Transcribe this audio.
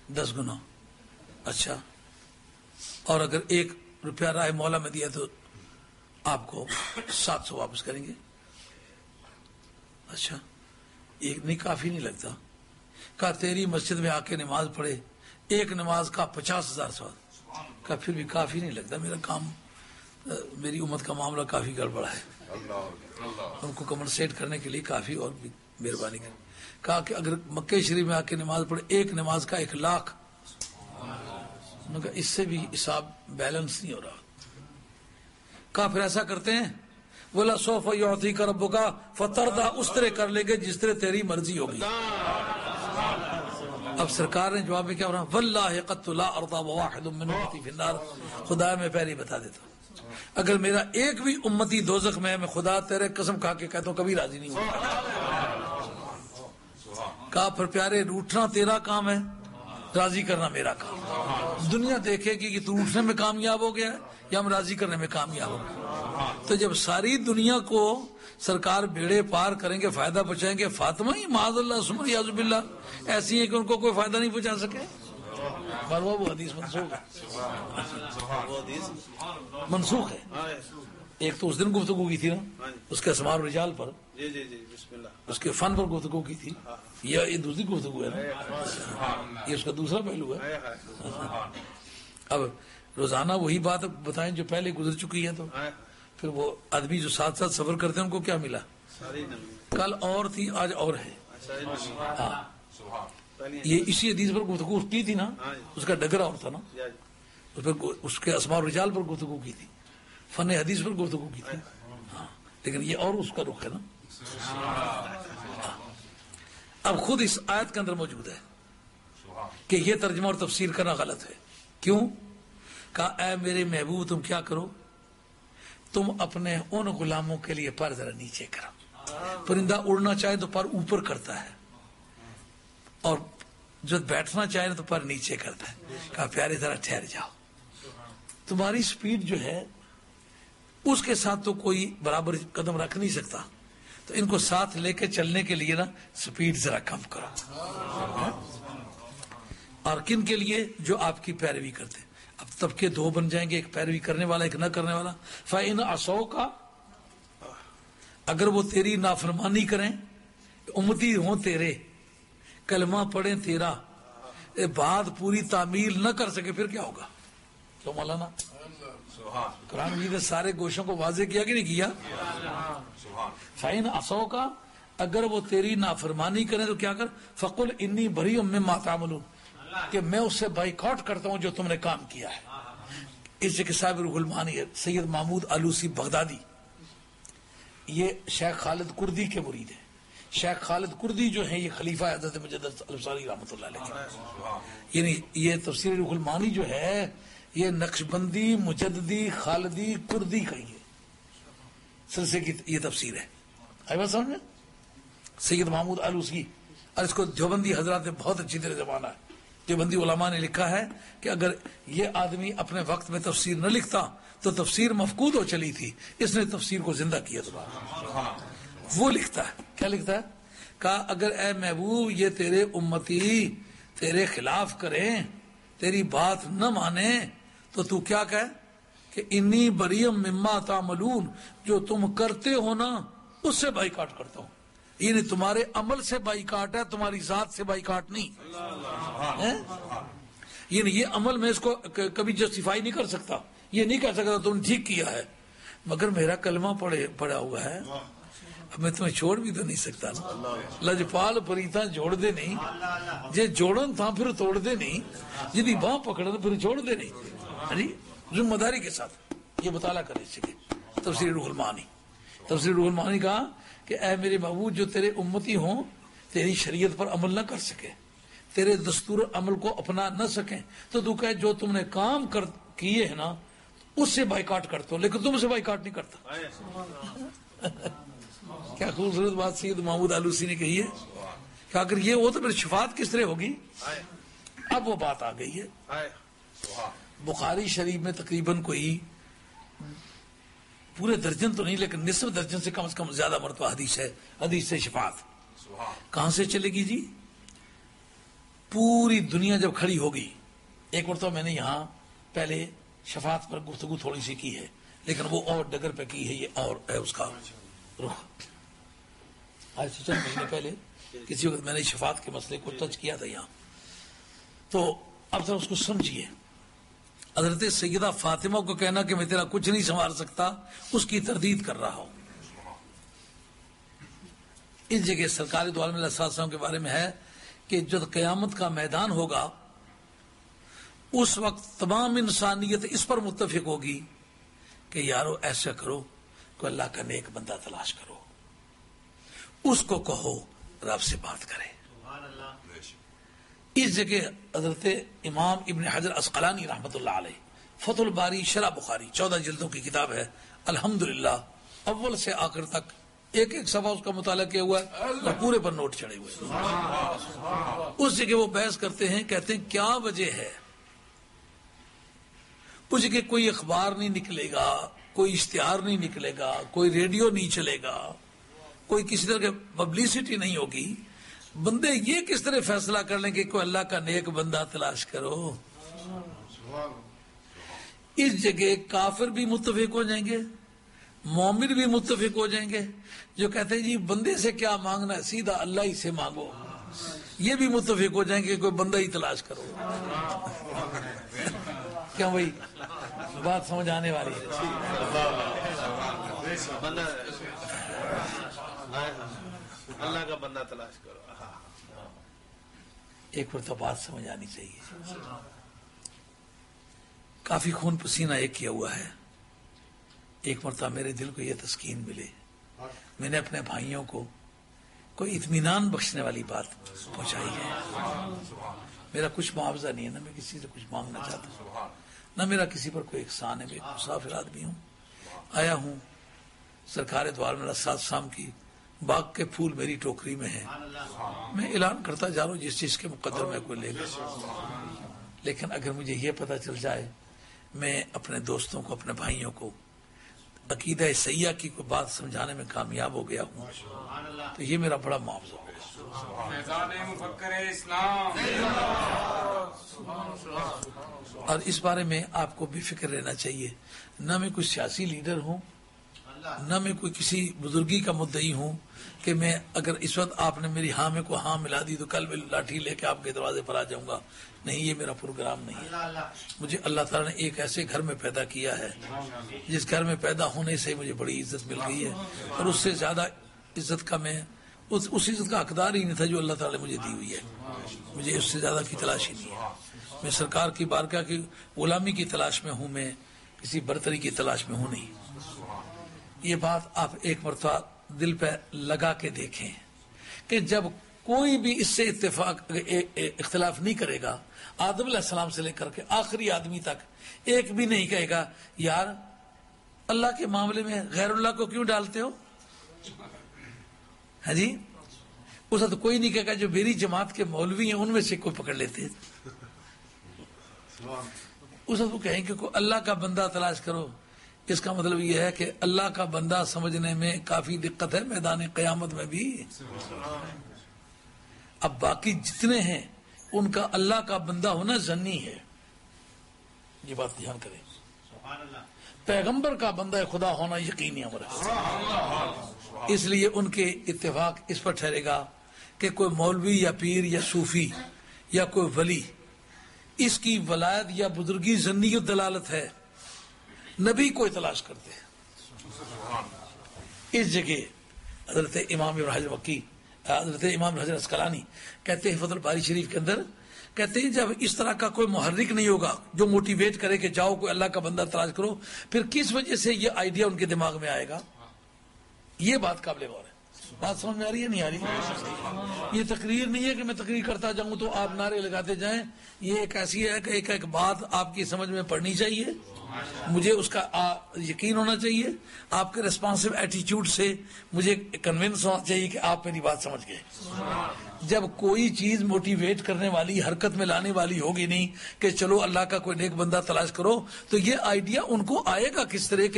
10 گنا. اچھا, اور اگر 1 روپیہ رائے مولا میں دیا تو آپ کو 700 واپس کریں گے. اچھا, ایک نہیں کافی نہیں لگتا. کہا تیری مسجد میں آ کے نماز پڑھے, 1 نماز کا 50,000 ثواب. کہا پھر بھی کافی نہیں لگتا, میرا کام, میری امت کا معاملہ کافی گڑبڑا ہے, ان کو کمپنسیٹ کرنے کے لیے کافی اور بھی مہربانی کریں. کہا کہ اگر مکہ شریف میں آ کے نماز پڑھے 1 نماز کا 1,00,000. اس سے بھی حساب بیلنس نہیں ہو رہا. کہا پھر ایسا کرتے ہیں, بولا سوف یعطیک ربک فترضی, اس طرح کر لیں گے جس طرح تیری مرضی ہوگی. اب سرکار نے جواب میں کیا بولا, واللہ قد لا ارضى بواحد من امتی فی النار, خدا میں پہلے بتا دیتا ہوں اگر میرا ایک بھی امتی دوزخ میں ہے, میں خدا تیرے قسم کھا کے کہتا ہوں کبھی راضی نہیں ہوں. کہا پھر پیارے روٹنا تیرا کام ہے, راضی کرنا میرا کام. دنیا دیکھے گی کہ تو روٹنے میں کامیاب ہو گیا یا ہم راضی کرنے میں کامیاب ہو گئے. تو جب ساری دنیا کو سرکار بیڑے پار کریں گے, فائدہ پہنچائیں گے, فاطمہ ہی معاذ اللہ سمر یعوذ باللہ ایسی ہیں کہ ان کو کوئی فائدہ نہیں پہنچا سکے. پر وہ حدیث منسوخ ہے, منسوخ ہے. ایک تو اس دن گفتگو کی تھی نا اس کے اسماء الرجال پر, اس کے فن پر گفتگو کی تھی, یہ دوسری گفتگو ہے نا, یہ اس کا دوسرا پہلو ہے. اب روزانہ وہی بات بتائیں جو پہلے گزر چکی ہے, تو پھر وہ آدمی جو ساتھ ساتھ سفر کرتے ہیں ان کو کیا ملا, کل اور تھی آج اور ہے. ہاں, یہ اسی حدیث پر گفتگو کی تھی نا, اس کا ڈگر اور تھا نا, اس پر اس کے اسماء الرجال پر گفتگو کی تھی, فن حدیث پر گفتگو کی تھی. ہاں, لیکن یہ اور اس کا رخ ہے نا. اب خود اس آیت کے اندر موجود ہے کہ یہ ترجمہ اور تفسیر کرنا غلط ہے. کیوں؟ کہا اے میرے محبوب تم کیا کرو, تم اپنے ان غلاموں کے لیے پر ذرا نیچے کرو. پرندہ اڑنا چاہے تو پر اوپر کرتا ہے, اور جو بیٹھنا چاہے تو پر نیچے کرتا ہے. کہا پیارے ذرا ٹھہر جاؤ, تمہاری سپیڈ جو ہے اس کے ساتھ تو کوئی برابر قدم رکھ نہیں سکتا, تو ان کو ساتھ لے کے چلنے کے لیے نا سپیڈ ذرا کم کرو. اور کن کے لیے؟ جو آپ کی پیروی کرتے. اب طبقے 2 بن جائیں گے, ایک پیروی کرنے والا ایک نہ کرنے والا. فَإِنْ عَصَوْكَ, اگر وہ تیری نافرمانی کریں, امتی ہوں تیرے, کلمہ پڑھیں تیرا, بات پوری تعمیل نہ کر سکے, پھر کیا ہوگا؟ تو مولانا قرآن مجید نے سارے گوشوں کو واضح کیا کہ نہیں کیا؟ فَإِنْ عَصَوْكَ, اگر وہ تیری نافرمانی کریں تو کیا کر, فَقُلْ إِنِّي بَرِيءٌ مِّمَّا تَعْمَلُونَ, کہ میں اس سے بائیکاٹ کرتا ہوں جو تم نے کام کیا ہے. اس کے صاحب روح المعانی ہے سید محمود آلوسی بغدادی, یہ شیخ خالد کردی کے مرید ہیں. شیخ خالد کردی جو ہیں یہ خلیفہ حضرت مجدد الفسانی رحمۃ اللہ علیہ, یعنی یہ تفسیر روح المعانی جو ہے یہ نقشبندی مجددی خالدی کردی کا یہ سلسلے کی یہ تفسیر ہے. آئی بات سمجھ میں؟ سید محمود آلوسی, اور اس کو دیوبندی حضرات نے بہت اچھی طرح زمانہ ہے. دیوبندی علماء نے لکھا ہے کہ اگر یہ آدمی اپنے وقت میں تفسیر نہ لکھتا تو تفسیر مفقود ہو چلی تھی, اس نے تفسیر کو زندہ کیا. وہ لکھتا ہے, کیا لکھتا ہے, کہا اگر اے محبوب یہ تیرے امتی تیرے خلاف کریں, تیری بات نہ مانیں, تو کیا کہے کہ انی بریم مما تعملون, جو تم کرتے ہو نا اس سے بائیکاٹ کرتا ہوں. یعنی تمہارے عمل سے بائیکاٹ ہے, تمہاری ذات سے بائیکاٹ نہیں. یعنی یہ عمل میں اس کو کبھی جسٹیفائی نہیں کر سکتا, یہ نہیں کہہ سکتا تم نے ٹھیک کیا ہے, مگر میرا کلمہ پڑا ہوا ہے, اب میں تمہیں چھوڑ بھی تو نہیں سکتا نا. لجپال پریتا جوڑ دے نہیں, جے جوڑن تھا پھر توڑ دے نہیں, جدی باں پکڑن پھر چھوڑ دے نہیں. ذمہ داری کے ساتھ یہ مطالعہ کرنے چاہیے. تفسیر روح المعانی, تفسیر روح المعانی کہا کہ اے میرے محبوب جو تیرے امتی ہوں تیری شریعت پر عمل نہ کر سکے, تیرے دستور عمل کو اپنا نہ سکیں, تو کہے جو تم نے کام کیے ہیں نا اس سے بائیکاٹ کرتا ہوں, لیکن تم سے بائیکاٹ نہیں کرتا. کیا خوبصورت بات سید محمود آلوسی نے کہی ہے کہ اگر یہ ہو تو پھر شفاعت کس طرح ہوگی. اب وہ بات آ گئی ہے. بخاری شریف میں تقریباً کوئی پورے درجن تو نہیں لیکن نصف درجن سے کم زیادہ مرتبہ حدیث ہے, حدیث سے شفاعت. کہاں سے چلے گی جی؟ पूरी दुनिया जब खड़ी होगी, एक बार तो मैंने यहाँ पहले शफात पर गुफ्तगू थोड़ी सी की है, लेकिन वो और डगर पे की है, ये और है उसका रुख। आज से चंद महीने पहले किसी वक्त मैंने शफात के मसले को टच किया था यहाँ, तो अब तक उसको समझिए। हजरत सैयदा फातिमा को कहना कि मैं तेरा कुछ नहीं संभाल सकता, उसकी तरदीद कर रहा हूं। इस जगह सरकार दो आलम अलैहिस्सलाम के बारे में है कि जब क़यामत का मैदान होगा उस वक्त तमाम इंसानियत इस पर मुत्तफिक होगी कि यारो ऐसा करो कि अल्लाह का नेक बंदा तलाश करो, उसको कहो रब से बात करे। इस जगह हजरत इमाम इब्न हजर अस्क़लानी रहमतुल्लाह अलैह फतहुल बारी शरह बुखारी 14 जिल्दों की किताब है, अल्हम्दुलिल्लाह अव्वल से आखिर तक एक एक सफा उसका मुताला किया हुआ है और पूरे पर नोट चढ़े हुए। उस जगह वो बहस करते हैं, कहते हैं क्या वजह है, उस जगह कोई अखबार नहीं निकलेगा, कोई इश्तिहार नहीं निकलेगा, कोई रेडियो नहीं चलेगा, कोई किसी तरह की पब्लिसिटी नहीं होगी, बंदे ये किस तरह फैसला कर लेंगे कोई अल्लाह का नेक बंदा तलाश करो। इस जगह काफिर भी मुत्तफिक हो जाएंगे, मोमिन भी मुत्तफिक हो जाएंगे, जो कहते हैं जी बंदे से क्या मांगना है, सीधा अल्लाह ही से मांगो, ये भी मुत्तफिक हो जाएंगे कोई बंदा ही तलाश करो। क्यों भाई, बात समझ आने वाली है। अल्लाह का बंदा तलाश करो। एक बार तो बात समझ आनी चाहिए। काफी खून पसीना एक किया हुआ है। एक मरतबा मेरे दिल को यह तस्कीन मिले, मैंने अपने भाइयों को कोई इत्मीनान बख्शने वाली बात पहुंचाई है। मेरा कुछ मुआवजा नहीं है, ना मैं किसी से कुछ मांगना चाहता हूँ, ना मेरा किसी पर कोई एहसान है। मैं मुसाफिर आदमी हूँ, आया हूँ सरकार दो आलम अलैहिस्सलाम की बाग के फूल मेरी टोकरी में है, मैं ऐलान करता जा रहा हूँ जिस चीज के मुकद्दर में कोई लेगा। लेकिन अगर मुझे ये पता चल जाए मैं अपने दोस्तों को, अपने भाइयों को अकीदा सैया की कोई बात समझाने में कामयाब हो गया हूँ, तो ये मेरा बड़ा मुआवजा होगा। और इस बारे में आपको बेफिक्र रहना चाहिए, न मैं कोई सियासी लीडर हूँ, न मैं कोई किसी बुजुर्गी का मुद्दई हूँ कि मैं अगर इस वक्त आपने मेरी हाँ में को हाँ मिला दी तो कल मैं लाठी लेके आपके दरवाजे पर आ जाऊंगा। नहीं, ये मेरा प्रोग्राम नहीं है। मुझे अल्लाह ताला ने एक ऐसे घर में पैदा किया है जिस घर में पैदा होने से मुझे बड़ी इज्जत मिल गई है, और उससे ज्यादा इज्जत का मैं उस इज्जत का हकदार ही नहीं था जो अल्लाह ताला ने मुझे दी हुई है। मुझे उससे ज्यादा की तलाश ही नहीं है। मैं सरकार की बारगाह की गुलामी की तलाश में हूँ, मैं किसी बरतरी की तलाश में हूँ नहीं। ये बात आप एक मरतबा दिल पे लगा के देखें कि जब कोई भी इससे इख्तिलाफ नहीं करेगा, आदम अलैहिस्सलाम से लेकर के आखिरी आदमी तक एक भी नहीं कहेगा यार अल्लाह के मामले में गैरुल्लाह को क्यों डालते हो, है जी। उस वक्त कोई नहीं कहेगा जो मेरी जमात के मौलवी हैं उनमें से कोई पकड़ लेते हैं। उस वक्त कहेंगे को अल्लाह का बंदा तलाश करो, इसका मतलब यह है कि अल्लाह का बंदा समझने में काफी दिक्कत है मैदान क़यामत में भी। अब बाकी जितने हैं उनका अल्लाह का बंदा होना जन्नी है, ये बात ध्यान करें। पैगंबर का बंदा खुदा होना यकीनी अमर है, इसलिए उनके इत्तेफाक इस पर ठहरेगा कि कोई मौलवी या पीर या सूफी या कोई वली, इसकी वलायत या बुजुर्गी जन्नी दलालत है, नबी को तलाश करते हैं। इस जगह हजरत इमाम इब्न हजर मक्की, हजरत इमाम हजर अस्क़लानी कहते हैं फतहुल बारी शरीफ के अंदर, कहते हैं जब इस तरह का कोई मुहर्रिक नहीं होगा जो मोटिवेट करे कि जाओ कोई अल्लाह का बंदा तलाश करो, फिर किस वजह से ये आइडिया उनके दिमाग में आएगा। ये बात काबिल गौर है। बात समझ में आ रही है, नहीं आ रही? ये तकरीर नहीं है कि मैं तकरीर करता जाऊं तो आप नारे लगाते जाएं। ये एक ऐसी है कि एक एक बात आपकी समझ में पड़नी चाहिए, मुझे उसका यकीन होना चाहिए, आपके रेस्पॉन्सिव एटीट्यूड से मुझे कन्विंस होना चाहिए कि आप मेरी बात समझ गए। जब कोई चीज मोटिवेट करने वाली, हरकत में लाने वाली होगी नहीं कि चलो अल्लाह का कोई नेक बंदा तलाश करो, तो ये आइडिया उनको आएगा किस तरह के